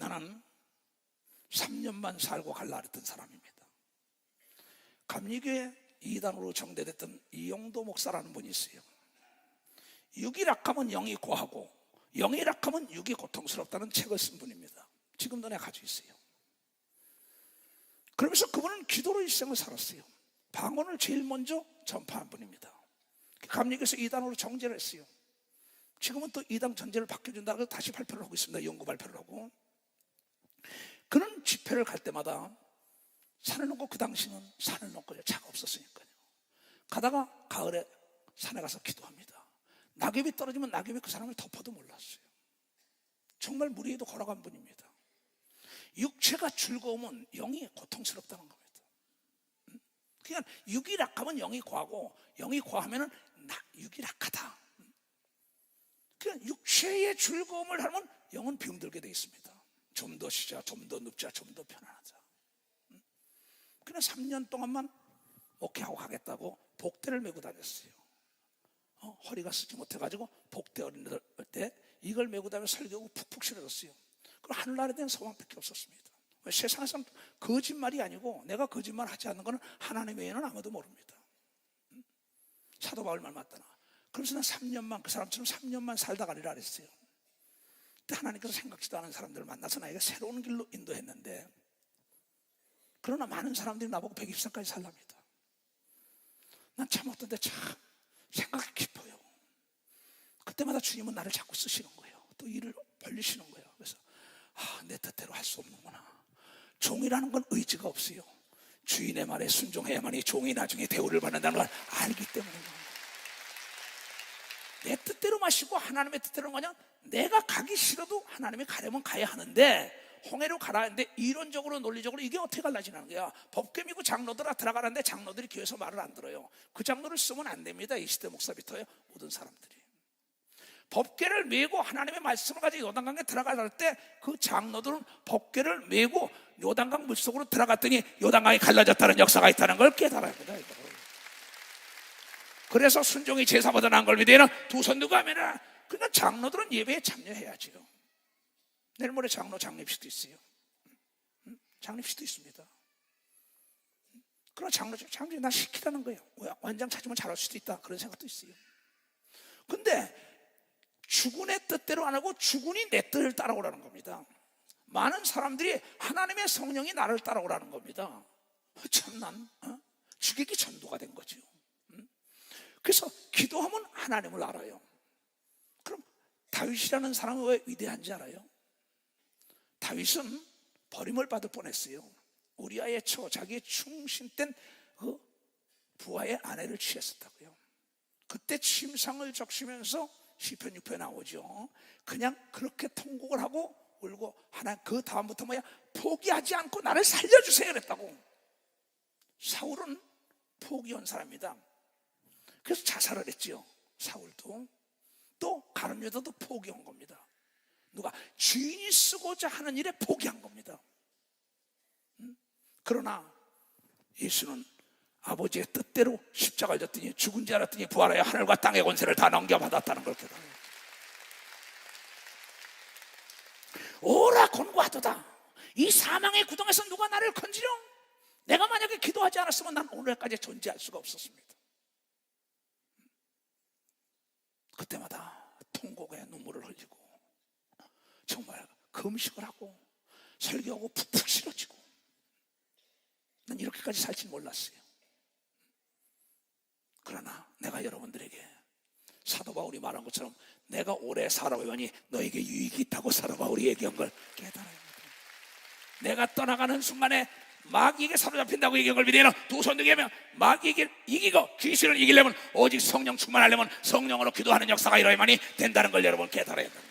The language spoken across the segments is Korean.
나는 3년만 살고 갈라 했던 사람입니다. 감리교회 2단으로 정대됐던 이용도 목사라는 분이 있어요. 육이 약하면 영이 고하고 영이 약하면 육이 고통스럽다는 책을 쓴 분입니다. 지금도 내가 가지고 있어요. 그러면서 그분은 기도로 일생을 살았어요. 방언을 제일 먼저 전파한 분입니다. 감리교에서 2단으로 정제를 했어요. 지금은 또 2단 전제를 바뀌어준다고 해서 다시 발표를 하고 있습니다. 연구 발표를 하고. 그는 집회를 갈 때마다 산을 넘고, 그 당시는 산을 넘고 차가 없었으니까요. 가다가 가을에 산에 가서 기도합니다. 낙엽이 떨어지면 낙엽이 그 사람을 덮어도 몰랐어요. 정말 물 위에도 걸어간 분입니다. 육체가 즐거우면 영이 고통스럽다는 겁니다. 그냥 육이 약하면 영이 과하고 영이 과하면 육이 약하다. 그냥 육체의 즐거움을 하면 영은 병들게 되어 있습니다. 좀 더 쉬자, 좀 더 눕자, 좀 더 편안하자. 그냥 3년 동안만 목회하고 가겠다고 복대를 메고 다녔어요. 허리가 쓰지 못해가지고 복대 어린이들 때 이걸 메고 다니며 설교하고 푹푹 실어졌어요. 그럼 하늘나라에 대한 소망밖에 없었습니다. 세상에서는 거짓말이 아니고 내가 거짓말 하지 않는 것은 하나님 외에는 아무도 모릅니다. 사도 바울 말 맞다나. 그래서 난 3년만 그 사람처럼 3년만 살다 가리라 그랬어요. 그때 하나님께서 생각지도 않은 사람들을 만나서 나에게 새로운 길로 인도했는데, 그러나 많은 사람들이 나보고 120살까지 살랍니다. 난 참 어떤데 참 생각이 깊어요. 그때마다 주님은 나를 자꾸 쓰시는 거예요. 또 일을 벌리시는 거예요. 그래서 내 뜻대로 할 수 없는구나. 종이라는 건 의지가 없어요. 주인의 말에 순종해야만이 종이 나중에 대우를 받는다는 걸 알기 때문이에요. 내 뜻대로 마시고 하나님의 뜻대로 가냐? 내가 가기 싫어도 하나님이 가려면 가야 하는데, 홍해로 가라 했는데 이론적으로 논리적으로 이게 어떻게 갈라지는 거야? 법궤 미고 장로들아 들어가라는데 장로들이 교회에서 말을 안 들어요. 그 장로를 쓰면 안 됩니다. 이 시대 목사부터요, 모든 사람들이. 법궤를 메고 하나님의 말씀을 가지고 요단강에 들어갈 때 그 장로들은 법궤를 메고 요단강 물속으로 들어갔더니 요단강이 갈라졌다는 역사가 있다는 걸 깨달아야 합니다. 그래서 순종이 제사보다 나은 걸 믿으면 두 손 누가 하면은, 그러니까 장로들은 예배에 참여해야지요. 내일 모레 장로 장립식도 있어요. 장립식도 있습니다. 그럼 장로 장립식 나 시키라는 거예요. 완장 찾으면 잘할 수도 있다, 그런 생각도 있어요. 근데 주군의 뜻대로 안 하고 주군이 내 뜻을 따라오라는 겁니다. 많은 사람들이 하나님의 성령이 나를 따라오라는 겁니다. 참 난 주객이 전도가 된 거죠. 그래서 기도하면 하나님을 알아요. 그럼 다윗이라는 사람은 왜 위대한지 알아요? 다윗은 버림을 받을 뻔했어요. 우리아의 처, 자기의 충신된 그 부하의 아내를 취했었다고요. 그때 침상을 적시면서 시편 6편에 나오죠. 그냥 그렇게 통곡을 하고 울고, 하나님 그 다음부터 뭐야? 포기하지 않고 나를 살려주세요 그랬다고. 사울은 포기한 사람이다. 그래서 자살을 했지요. 사울도. 또 가룟 유다도 포기한 겁니다. 누가? 주인이 쓰고자 하는 일에 포기한 겁니다. 그러나 예수는 아버지의 뜻대로 십자가를 졌더니 죽은 줄 알았더니 부활하여 하늘과 땅의 권세를 다 넘겨받았다는 걸 깨달아요. 오라 권고하도다. 이 사망의 구덩에서 누가 나를 건지려? 내가 만약에 기도하지 않았으면 난 오늘까지 존재할 수가 없었습니다. 그때마다 통곡에 눈물을 흘리고 정말 금식을 하고 설교하고 푹푹 실어지고, 난 이렇게까지 살지 몰랐어요. 그러나 내가 여러분들에게 사도 바울이 말한 것처럼 내가 오래 살아보니 너에게 유익이 있다고 사도 바울이 얘기한 걸 깨달아야 합니다. 내가 떠나가는 순간에 마귀에게 사로잡힌다고 얘기한 걸 믿으면 두 손 들게 하면 마귀에게 이기고 귀신을 이기려면 오직 성령 충만하려면 성령으로 기도하는 역사가 이뤄야만이 된다는 걸 여러분 깨달아야 합니다.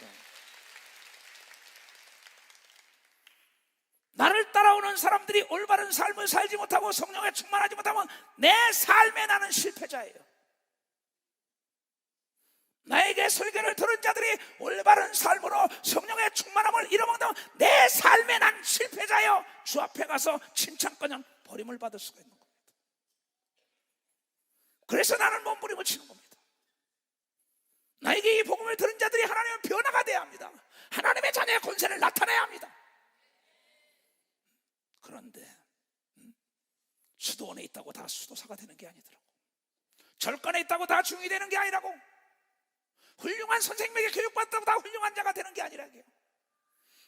나를 따라오는 사람들이 올바른 삶을 살지 못하고 성령에 충만하지 못하면 내 삶에 나는 실패자예요. 나에게 설교를 들은 자들이 올바른 삶으로 성령의 충만함을 잃어먹는다면 내 삶에 난 실패자요, 주 앞에 가서 칭찬거년 버림을 받을 수가 있는 겁니다. 그래서 나는 몸부림을 치는 겁니다. 나에게 이 복음을 들은 자들이 하나님의 변화가 돼야 합니다. 하나님의 자녀의 권세를 나타내야 합니다. 안 돼. 수도원에 있다고 다 수도사가 되는 게 아니더라고. 절간에 있다고 다 중이 되는 게 아니라고. 훌륭한 선생님에게 교육받다고 다 훌륭한 자가 되는 게 아니라고요.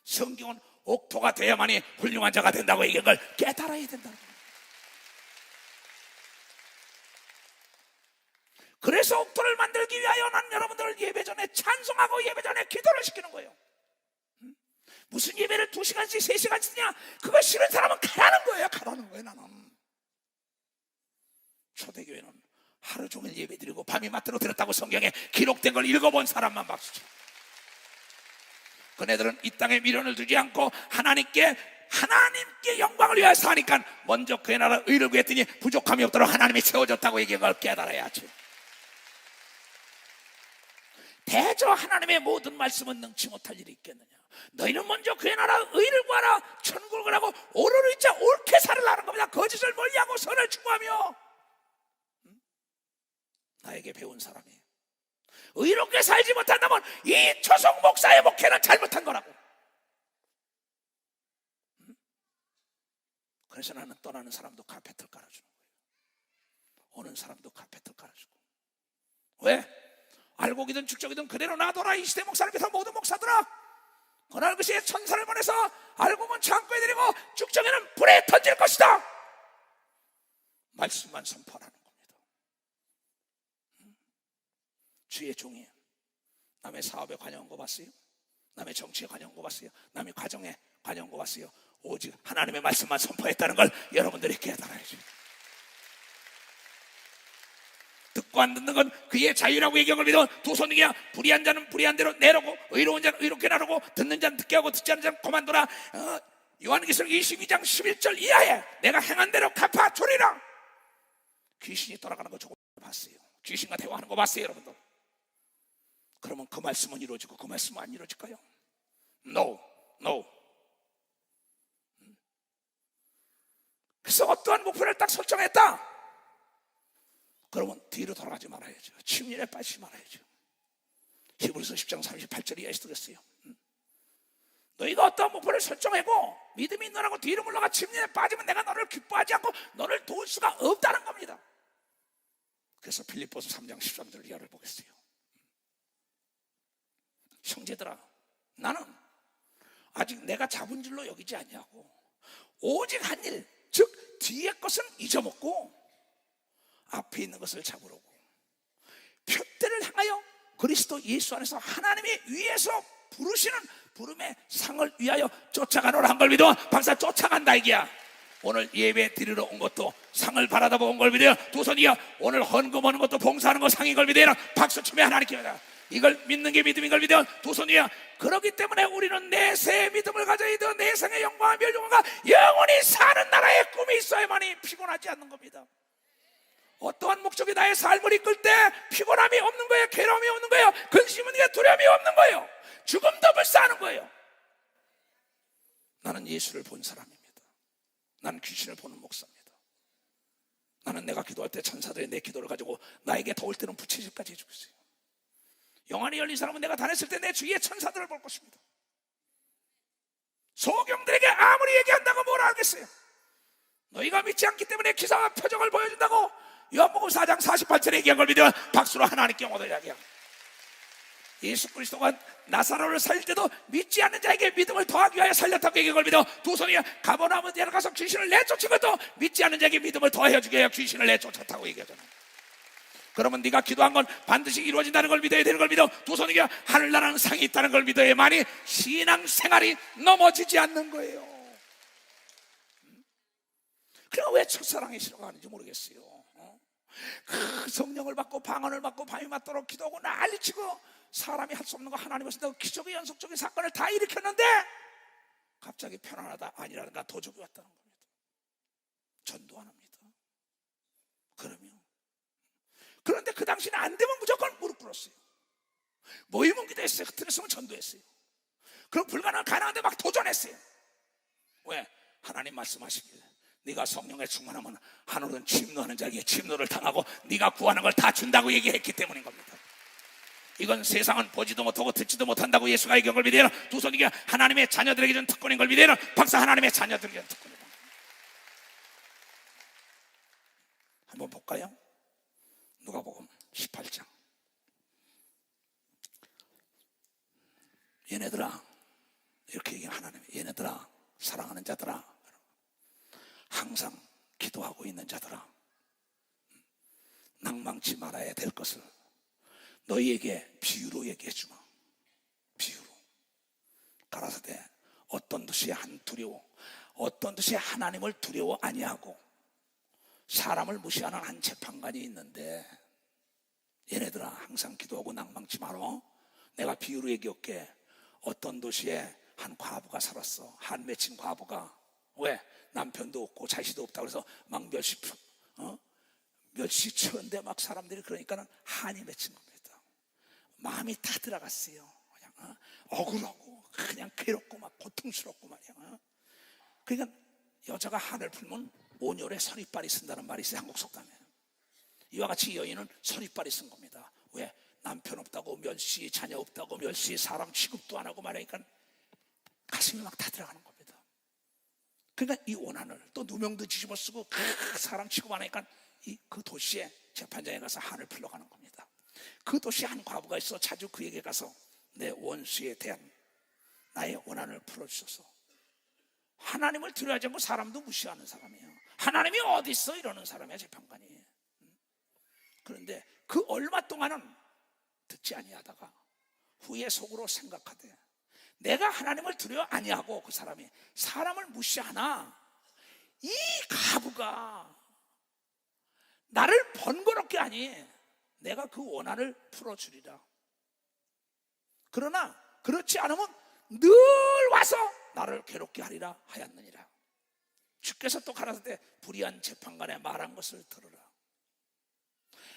성경은 옥토가 돼야만이 훌륭한 자가 된다고 얘기한 걸 깨달아야 된다고. 그래서 옥토를 만들기 위하여 난 여러분들을 예배 전에 찬송하고 예배 전에 기도를 시키는 거예요. 무슨 예배를 2시간씩 3시간씩 드냐? 그거 싫은 사람은 가라는 거예요. 가라는 거예요. 나는 초대교회는 하루 종일 예배 드리고 밤이 맞도록 들었다고 성경에 기록된 걸 읽어본 사람만 박수쳐. 그네들은 이 땅에 미련을 두지 않고 하나님께 영광을 위하여 사니까 먼저 그의 나라 의를 구했더니 부족함이 없도록 하나님이 채워줬다고 얘기한 걸 깨달아야지. 대저 하나님의 모든 말씀은 능치 못할 일이 있겠느냐? 너희는 먼저 그의 나라 의를 구하라. 천국을 구하고 오로를 잊자 옳게 살으라는 겁니다. 거짓을 멀리하고 선을 추구하며. 나에게 배운 사람이 의롭게 살지 못한다면 이 초성 목사의 목회는 잘못한 거라고. 그래서 나는 떠나는 사람도 카펫을 깔아주는 거예요. 오는 사람도 카펫을 깔아주고. 왜? 알곡이든 죽적이든 그대로 놔둬라. 이 시대 목사를 비롯한 모든 목사들아, 그날 그 시에 천사를 보내서 알곡은 창고에 드리고 죽적이는 불에 던질 것이다. 말씀만 선포하는 겁니다. 주의 종이 남의 사업에 관여한 거 봤어요? 남의 정치에 관여한 거 봤어요? 남의 가정에 관여한 거 봤어요? 오직 하나님의 말씀만 선포했다는 걸 여러분들이 깨달아야죠. 듣고 안 듣는 건 그의 자유라고 얘기한 걸 믿어. 두 손이야. 불의한 자는 불의한 대로 내려고, 의로운 자는 의롭게 나르고, 듣는 자는 듣게 하고 듣지 않는 자는 그만둬라. 요한계시록 22장 11절 이하에 내가 행한 대로 갚아 주리라. 귀신이 돌아가는 거 조금 봤어요. 귀신과 대화하는 거 봤어요, 여러분들? 그러면 그 말씀은 이루어지고 그 말씀은 안 이루어질까요? No. 그래서 어떠한 목표를 딱 설정했다. 그러면 뒤로 돌아가지 말아야죠. 침륜에 빠지지 말아야죠. 히브리서 10장 38절 이하에서 들었어요. 너희가 어떤 목표를 설정하고 믿음이 있노라고 뒤로 물러가 침륜에 빠지면 내가 너를 기뻐하지 않고 너를 도울 수가 없다는 겁니다. 그래서 빌립보서 3장 13절 이하를 보겠어요. 형제들아, 나는 아직 내가 잡은 줄로 여기지 않냐고. 오직 한 일, 즉 뒤의 것은 잊어먹고 앞에 있는 것을 잡으려고 표대를 향하여 그리스도 예수 안에서 하나님이 위에서 부르시는 부름의 상을 위하여 쫓아가노라 한 걸 믿어. 박사 쫓아간다 이게야. 오늘 예배 드리러 온 것도 상을 바라다 본 걸 믿어요. 두 손이야. 오늘 헌금하는 것도 봉사하는 거 상인 걸 믿어요. 박수 치며 하나님께 이걸 믿는 게 믿음인 걸 믿어. 두 손이야. 그렇기 때문에 우리는 내세의 믿음을 가져야 돼. 내생의 영광과 멸종과 영원히 사는 나라의 꿈이 있어야만이 피곤하지 않는 겁니다. 어떠한 목적이 나의 삶을 이끌 때 피곤함이 없는 거예요. 괴로움이 없는 거예요. 근심 없는 게 두려움이 없는 거예요. 죽음도 불사하는 거예요. 나는 예수를 본 사람입니다. 나는 귀신을 보는 목사입니다. 나는 내가 기도할 때 천사들이 내 기도를 가지고 나에게 더울 때는 부채질까지 해주고 있어요. 영안이 열린 사람은 내가 다녔을 때 내 주위에 천사들을 볼 것입니다. 소경들에게 아무리 얘기한다고 뭘 알겠어요. 너희가 믿지 않기 때문에 기사와 표적을 보여준다고 요한복음 4장 48절에 얘기한 걸 믿으면 박수로 하나님께 얻어야게요. 예수 그리스도가 나사로를 살릴 때도 믿지 않는 자에게 믿음을 더하기 위하여 살렸다고 얘기한 걸 믿어. 두 손이 가버나움에 내려가서 귀신을 내쫓은 것도 믿지 않는 자에게 믿음을 더해주게 해요. 귀신을 내쫓았다고 얘기하잖아. 그러면 네가 기도한 건 반드시 이루어진다는 걸 믿어야 되는 걸 믿어. 두 손이 하늘나라는 상이 있다는 걸 믿어야만이 신앙생활이 넘어지지 않는 거예요. 그럼 왜 첫사랑이 싫어가는지 모르겠어요. 그 성령을 받고 방언을 받고 밤이 맞도록 기도하고 난리치고 사람이 할 수 없는 거 하나님을 쓴다고 기적의 연속적인 사건을 다 일으켰는데 갑자기 편안하다 아니라든가 도적이 왔다는 겁니다. 전도 안 합니다. 그런데 그 당시는 안 되면 무조건 무릎 꿇었어요. 모임은 기도했어요. 흐트렸으면 전도했어요. 그럼 불가능한 가능한데 막 도전했어요. 왜? 하나님 말씀하시길 네가 성령에 충만하면 하늘은 침노하는 자에게 침노를 당하고 네가 구하는 걸 다 준다고 얘기했기 때문인 겁니다. 이건 세상은 보지도 못하고 듣지도 못한다고 예수가 얘기한 걸 믿어요. 두 손이게 하나님의 자녀들에게 준 특권인 걸 믿어요. 박사 하나님의 자녀들에게 준 특권이다. 볼까요? 누가복음 18장. 얘네들아, 이렇게 얘기하는 하나님, 얘네들아, 사랑하는 자들아, 항상 기도하고 있는 자들아, 낭망치 말아야 될 것을 너희에게 비유로 얘기해 주마. 비유로. 가라사대 어떤 듯이 한 두려워, 어떤 듯이 하나님을 두려워 아니하고 사람을 무시하는 한 재판관이 있는데, 얘네들아 항상 기도하고 낭망치 말어. 내가 비유로 얘기할게. 어떤 도시에 한 과부가 살았어. 한 맺힌 과부가. 왜? 남편도 없고 자식도 없다 그래서 막 멸시 치는데 막 사람들이 그러니까는 한이 맺힌 겁니다. 마음이 다 들어갔어요. 그냥 억울하고 그냥 괴롭고 막 고통스럽고 말이야. 그러니까 여자가 한을 풀면 온열에 서리빨이 쓴다는 말이 있어요, 한국 속담에. 이와 같이 여인은 서리빨이 쓴 겁니다. 왜? 남편 없다고 멸시, 자녀 없다고 멸시, 사람 취급도 안 하고 말하니까 가슴이 막 다 들어가는 겁니다. 그러니까 이 원한을 또 누명도 뒤집어 쓰고 그 사람 취급 안 하니까 그 도시에 재판장에 가서 한을 풀러가는 겁니다. 그 도시에 한 과부가 있어. 자주 그에게 가서 내 원수에 대한 나의 원한을 풀어주셔서. 하나님을 두려워하지 않고 사람도 무시하는 사람이에요. 하나님이 어디 있어? 이러는 사람이야, 재판관이. 그런데 그 얼마 동안은 듣지 아니하다가 후에 속으로 생각하되, 내가 하나님을 두려워 아니하고 그 사람이 사람을 무시하나 이 과부가 나를 번거롭게 하니 내가 그 원한을 풀어주리라. 그러나 그렇지 않으면 늘 와서 나를 괴롭게 하리라 하였느니라. 주께서 또 가라사대 불의한 재판관에 말한 것을 들으라.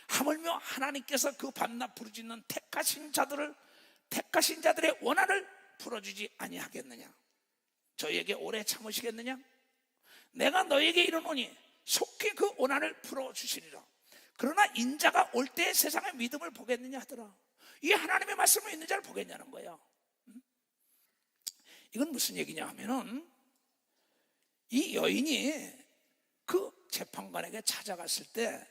하물며 하나님께서 그 밤낮 부르짖는 택하신 자들의 원한을 풀어주지 아니하겠느냐? 저희에게 오래 참으시겠느냐? 내가 너에게 이르노니 속히 그 원한을 풀어주시리라. 그러나 인자가 올 때 세상의 믿음을 보겠느냐 하더라. 이 하나님의 말씀을 있는 자를 보겠냐는 거예요. 이건 무슨 얘기냐 하면은, 이 여인이 그 재판관에게 찾아갔을 때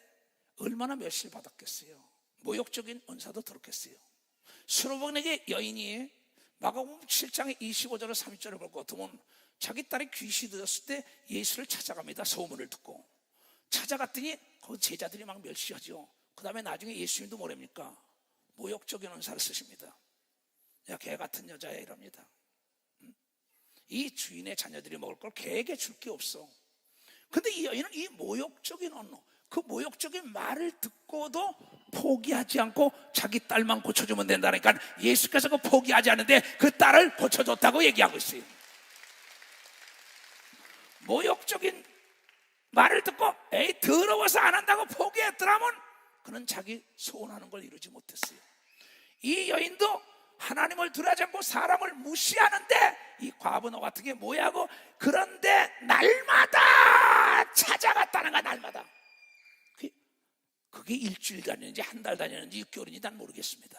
얼마나 멸시를 받았겠어요. 모욕적인 언사도 들었겠어요. 수로본에게 여인이 마가복음 7장의 25절을 30절을 볼 것 같으면 자기 딸이 귀신이 들었을 때 예수를 찾아갑니다. 소문을 듣고 찾아갔더니 그 제자들이 막 멸시하죠. 그 다음에 나중에 예수님도 뭐랍니까? 모욕적인 언사를 쓰십니다. 야, 개 같은 여자야 이럽니다. 이 주인의 자녀들이 먹을 걸 개에게 줄 게 없어. 근데 이 여인은 이 모욕적인 언어, 그 모욕적인 말을 듣고도 포기하지 않고 자기 딸만 고쳐주면 된다니까 예수께서 그 포기하지 않는데 그 딸을 고쳐줬다고 얘기하고 있어요. 모욕적인 말을 듣고 에이 더러워서 안 한다고 포기했더라면 그는 자기 소원하는 걸 이루지 못했어요. 이 여인도 하나님을 두려워하지 않고 사람을 무시하는데 이 과부노 같은 게 뭐야고, 그런데 날마다 찾아갔다는 거야. 날마다. 그게 일주일 다녔는지 한 달 다녔는지 6개월인지 난 모르겠습니다.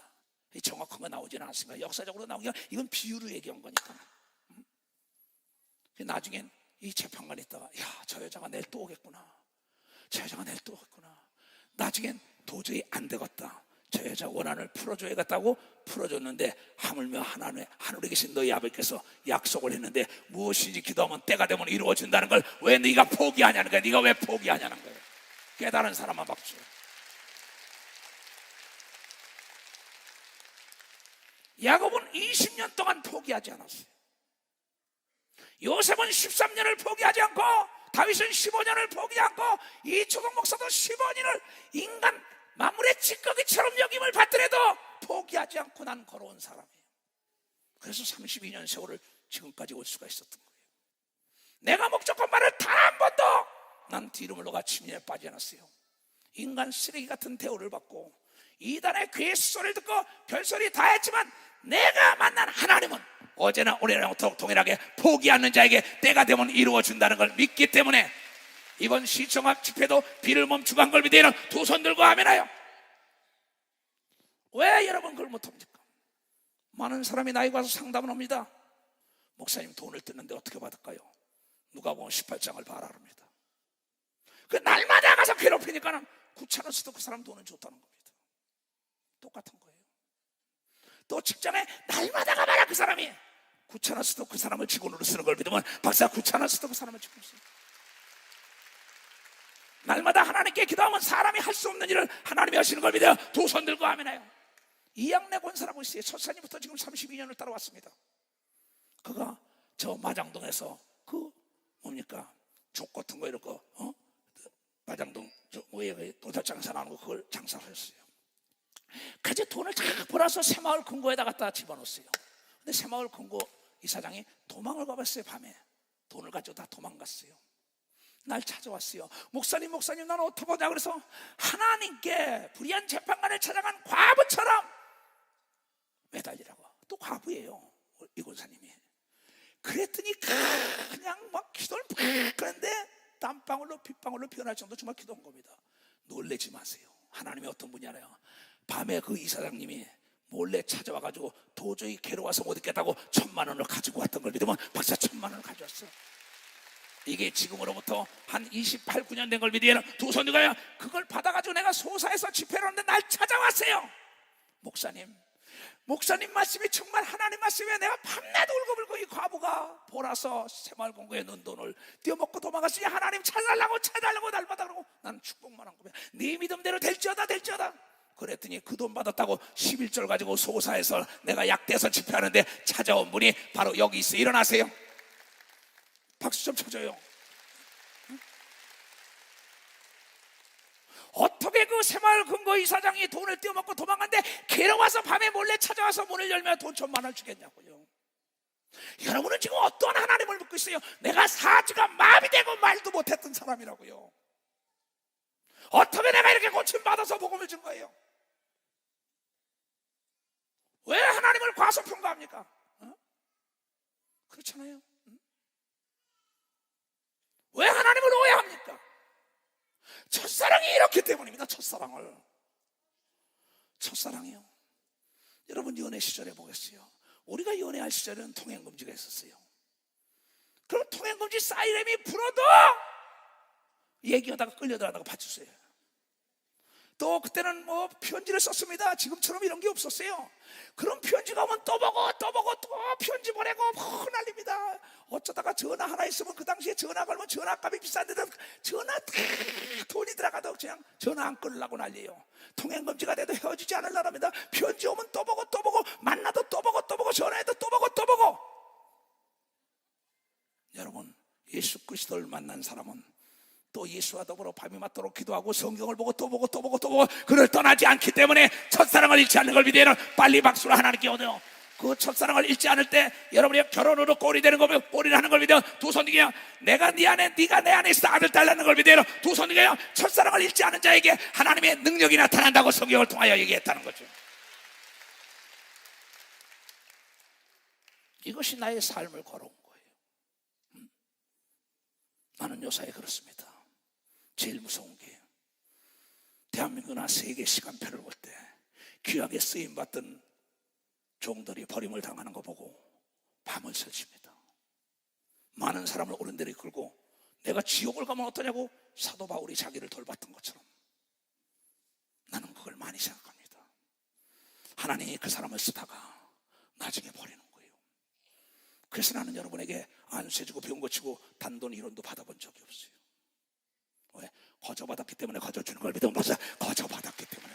정확한 거 나오지는 않습니다. 역사적으로 나오기가 이건 비유로 얘기한 거니까. 나중엔 이 재판관이 있다가 야, 저 여자가 내일 또 오겠구나. 저 여자가 내일 또 오겠구나. 나중엔 도저히 안 되겠다. 저 여자 원한을 풀어줘야겠다고 풀어줬는데 하물며 하늘에 계신 너희 아버지께서 약속을 했는데 무엇인지 기도하면 때가 되면 이루어진다는 걸 왜 네가 포기하냐는 거야. 네가 왜 포기하냐는 거야. 깨달은 사람만 박수. 야곱은 20년 동안 포기하지 않았어요. 요셉은 13년을 포기하지 않고, 다윗은 15년을 포기하지 않고, 이초동 목사도 15년을 인간 만물의 찌꺼기처럼 여김을 받더라도 포기하지 않고 난 걸어온 사람이에요. 그래서 32년 세월을 지금까지 올 수가 있었던 거예요. 내가 목적한 말을 단 한 번도 난 뒤로 물러가 침례에 빠지지 않았어요. 인간 쓰레기 같은 대우를 받고 이단의 괴 소리를 듣고 별소리 다 했지만 내가 만난 하나님은 어제나 오늘이나 동일하게 포기하는 자에게 때가 되면 이루어준다는 걸 믿기 때문에 이번 시청합 집회도 비를 멈추고 한 걸 믿으면 두 손 들고 아멘하여. 왜 여러분 그걸 못합니까? 많은 사람이 나에게 와서 상담을 합니다. 목사님 돈을 뜯는데 어떻게 받을까요? 누가복음 18장을 봐라 합니다. 그 날마다 가서 괴롭히니까는 귀찮아서도 그 사람 돈은 줬다는 겁니다. 똑같은 거예요. 또 직장에 날마다 가봐라 그 사람이 귀찮아서도 그 사람을 직원으로 쓰는 걸 믿으면 박사 귀찮아서도 그 사람을 직원으로 쓰는 거예요. 날마다 하나님께 기도하면 사람이 할 수 없는 일을 하나님이 하시는 걸 믿어요. 두 손 들고 아멘해요. 이양래 권사라고 있어요. 첫사님부터 지금 32년을 따라왔습니다. 그가 저 마장동에서 그 뭡니까 족 같은 거 이런 거 마장동 저 뭐에 도달 장사하는 거 그걸 장사를 했어요. 그제 돈을 다 벌어서 새마을 금고에다 갖다 집어넣었어요. 근데 새마을 금고 이사장이 도망을 가봤어요. 밤에 돈을 가지고 다 도망갔어요. 날 찾아왔어요. 목사님 난 어떡하냐. 그래서 하나님께 불의한 재판관을 찾아간 과부처럼 매달리라고. 또 과부예요 이 권사님이. 그랬더니 그냥 막 기도를 팍 하는데 땀방울로 빗방울로 피어날 정도 정말 기도한 겁니다. 놀래지 마세요. 하나님이 어떤 분이 알아요. 밤에 그 이사장님이 몰래 찾아와가지고 도저히 괴로워서 못 있겠다고 1,000만 원을 가지고 왔던 걸 믿으면 박사 1,000만 원을 가져왔어. 이게 지금으로부터 한 28, 9년 된 걸 믿으면 두 손 들고요. 그걸 받아가지고 내가 소사에서 집회를 하는데 날 찾아왔어요. 목사님 말씀이 정말 하나님 말씀이에요. 내가 밤낮 울고불고 이 과부가 보라서 새마을금고에 넣은 돈을 떼어먹고 도망갔으니 하나님 찾아달라고 날마다 그러고 나는 축복만 한 거야. 네 믿음대로 될지어다. 그랬더니 그 돈 받았다고 11절 가지고 소사에서 내가 약대에서 집회하는데 찾아온 분이 바로 여기 있어요. 일어나세요. 박수 좀 쳐줘요. 어떻게 그 새마을 금고 이사장이 돈을 떼어먹고 도망갔는데 괴로워서 밤에 몰래 찾아와서 문을 열면 돈 1,000만 원 주겠냐고요. 여러분은 지금 어떠한 하나님을 믿고 있어요? 내가 사지가 마비 되고 말도 못했던 사람이라고요. 어떻게 내가 이렇게 고침받아서 복음을 준 거예요? 왜 하나님을 과소평가합니까? 그렇잖아요. 왜 하나님을 오해합니까? 첫사랑이 이렇기 때문입니다. 첫사랑이요. 여러분 연애 시절에 보겠어요. 우리가 연애할 시절에는 통행금지가 있었어요. 그럼 통행금지 사이렌이 불어도 얘기하다가 끌려들어가다가 파출소에. 또 그때는 뭐 편지를 썼습니다. 지금처럼 이런 게 없었어요. 그럼 편지가 오면 또 보고 또 편지 보내고 난립니다. 어쩌다가 전화 하나 있으면 그 당시에 전화 걸면 전화값이 비싼데도 전화 다 돈이 들어가도 그냥 전화 안 끊으려고 난리예요. 통행금지가 돼도 헤어지지 않으려랍니다. 편지 오면 또 보고 만나도 또 보고 전화해도 또 보고. 여러분 예수 그리스도를 만난 사람은 또 예수와 더불어 밤이 맞도록 기도하고 성경을 보고 또 보고 그를 떠나지 않기 때문에 첫사랑을 잃지 않는 걸 믿으면 빨리 박수로 하나님께 얻어요. 그 첫사랑을 잃지 않을 때 여러분이 결혼으로 꼴이 되는 거며 꼴이 하는 걸 믿어요. 두 손 들게요. 내가 네 안에 네가 내 안에 있어 아들 딸 낳는 걸 믿어요. 두 손 들게요. 첫사랑을 잃지 않은 자에게 하나님의 능력이 나타난다고 성경을 통하여 얘기했다는 거죠. 이것이 나의 삶을 걸어온 거예요. 나는 요사에 그렇습니다. 제일 무서운 게 대한민국이나 세계 시간표를 볼 때 귀하게 쓰임받던 종들이 버림을 당하는 거 보고 밤을 설칩니다. 많은 사람을 오른데로 이끌고 내가 지옥을 가면 어떠냐고 사도 바울이 자기를 돌봤던 것처럼 나는 그걸 많이 생각합니다. 하나님이 그 사람을 쓰다가 나중에 버리는 거예요. 그래서 나는 여러분에게 안수해주고 병 고치고 단돈 1원도 받아본 적이 없어요. 왜? 거저받았기 때문에 거저주는 걸 믿으면 벌써 거저받았기 때문에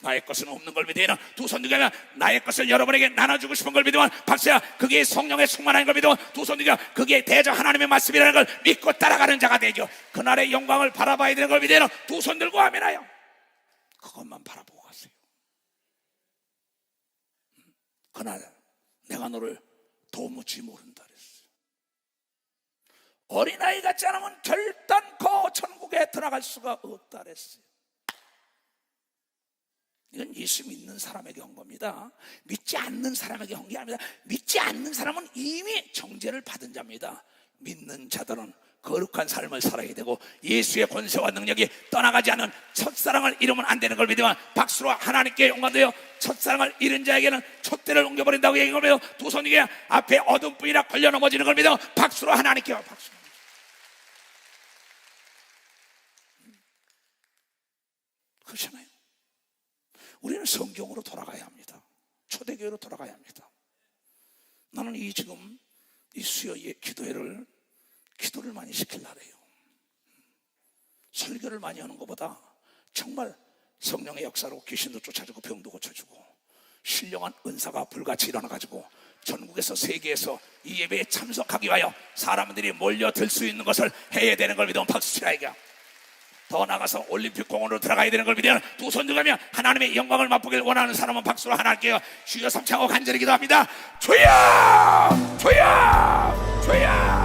나의 것은 없는 걸 믿으면 두 손 들고 나의 것을 여러분에게 나눠주고 싶은 걸 믿으면 박수야. 그게 성령의 충만한 걸 믿으면 두 손 들고 그게 대저 하나님의 말씀이라는 걸 믿고 따라가는 자가 되죠. 그날의 영광을 바라봐야 되는 걸 믿으면 두 손 들고 아멘하여 그것만 바라보고 가세요. 그날 내가 너를 도무지 모른다 그랬어요. 어린아이 같지 않으면 결단코 천국에 들어갈 수가 없다 그랬어요. 이건 예수 믿는 사람에게 한 겁니다. 믿지 않는 사람에게 한 게 아닙니다. 믿지 않는 사람은 이미 정죄를 받은 자입니다. 믿는 자들은 거룩한 삶을 살아야 되고 예수의 권세와 능력이 떠나가지 않은 첫사랑을 잃으면 안 되는 걸 믿으면 박수로 하나님께 영광되어 첫사랑을 잃은 자에게는 촛대를 옮겨버린다고 얘기하며 두 손이 앞에 어둠뿐이라 걸려 넘어지는 걸 믿으면 박수로 하나님께 박수. 그렇잖아요. 우리는 성경으로 돌아가야 합니다. 초대교회로 돌아가야 합니다. 나는 지금 이 수요의 기도를 많이 시키려고 해요. 설교를 많이 하는 것보다 정말 성령의 역사로 귀신도 쫓아주고 병도 고쳐주고 신령한 은사가 불같이 일어나가지고 전국에서 세계에서 이 예배에 참석하기 위하여 사람들이 몰려들 수 있는 것을 해야 되는 걸 믿으면 박수 치라 이거야. 더 나가서 올림픽 공원으로 들어가야 되는 걸 믿으면 두 손 들면 하나님의 영광을 맛보길 원하는 사람은 박수로 하나 할게요. 주여 삼창하고 간절히 기도합니다. 주여 주여 주여